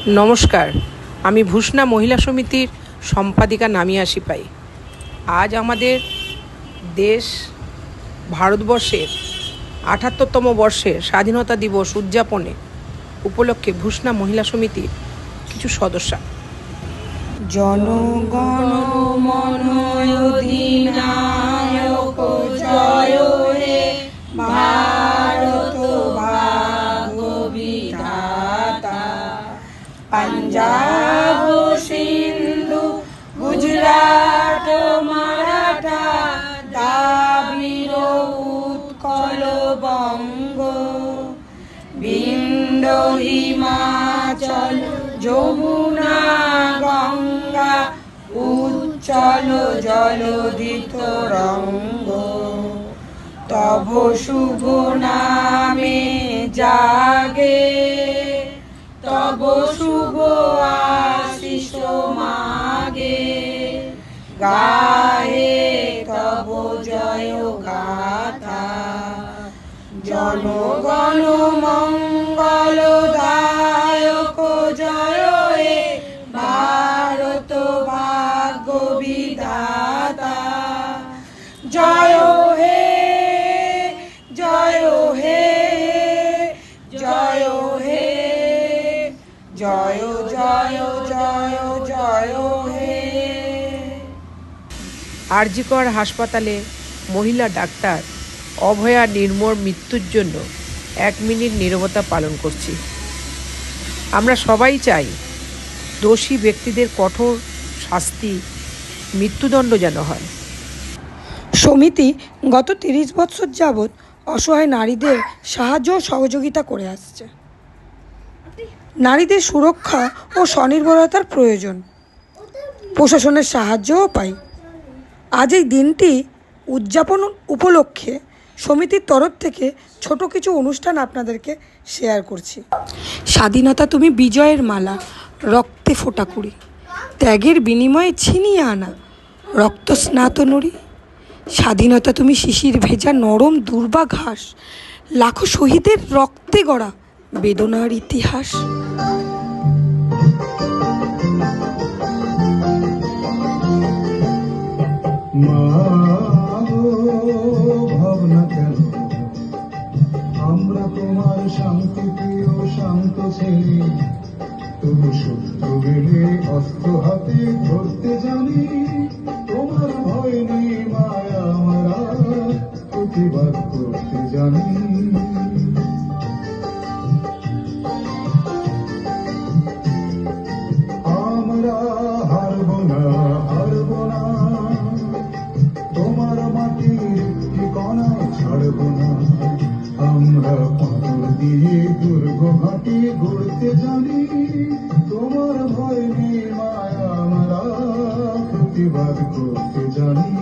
নমস্কার, আমি ভূষণা মহিলা সমিতির সম্পাদিকা নামিয়া সিপাই। আজ আমাদের দেশ ভারতবর্ষের ৭৮তম বর্ষের স্বাধীনতা দিবস উদযাপনে উপলক্ষে ভূষণা মহিলা সমিতির কিছু সদস্যা। জনগণ মন অধিনায়ক জয় হে ভারত ভাগ্য বিধাতা। পাঞ্জাব সিন্ধু গুজরাট মারাঠা দ্রাবিড় উৎকল বঙ্গ বিন্ধ্য হিমাচল যমুনা গঙ্গা উচ্চল জলধি তরঙ্গ। তব শুভ নামে জাগে তব শুভ আশিস মাগে। গায়ে তব জয় গাথা জনগণ মঙ্গলদায়ক জয় হে ভারত ভাগ্য বিধাতা। জয় হে জয় হে জয় হে জয় জয় জয় জয় হে। আরজিকর হাসপাতালে মহিলা ডাক্তার অভয়া নির্মোর মৃত্যুর জন্য 1 মিনিট নীরবতা পালন করছি। আমরা সবাই চাই দোষী ব্যক্তিদের কঠোর শাস্তি, মৃত্যুদণ্ড যেন হয়। সমিতি গত 30 বছর যাবৎ অসহায় নারীদের সাহায্য ও সহযোগিতা করে আসছে। নারীদের সুরক্ষা ও স্বনির্ভরতার প্রয়োজন, প্রশাসনের সাহায্যও পাই। আজ এই দিনটি উদযাপন উপলক্ষে সমিতির তরফ থেকে ছোট কিছু অনুষ্ঠান আপনাদেরকে শেয়ার করছি। স্বাধীনতা তুমি বিজয়ের মালা, রক্তে ফোটা কুড়ি, ত্যাগের বিনিময়ে ছিনিয়ে আনা রক্ত স্নাত নুড়ি। স্বাধীনতা তুমি শিশির ভেজা নরম দুর্বা ঘাস, লাখো শহীদের রক্তে গড়া বেদনার ইতিহাস। ভাবনা কেন আমরা তোমার শান্তি প্রিয় শান্ত ছেলে, তবু শত্রু বেড়ে অস্ত্র হাতে ধরতে জানি। তোমার ভয় নেই মায়া আমরা প্রতিবাদ করতে জানি। আমরা হারব না হারব না, তোমার মাটির ঠিকানা ছাড়ব না। আমরা পাথর দিয়ে দুর্গ ঘাটি গড়তে জানি। তোমার ভয় নেই মায়া আমরা প্রতিবাদ করতে জানি।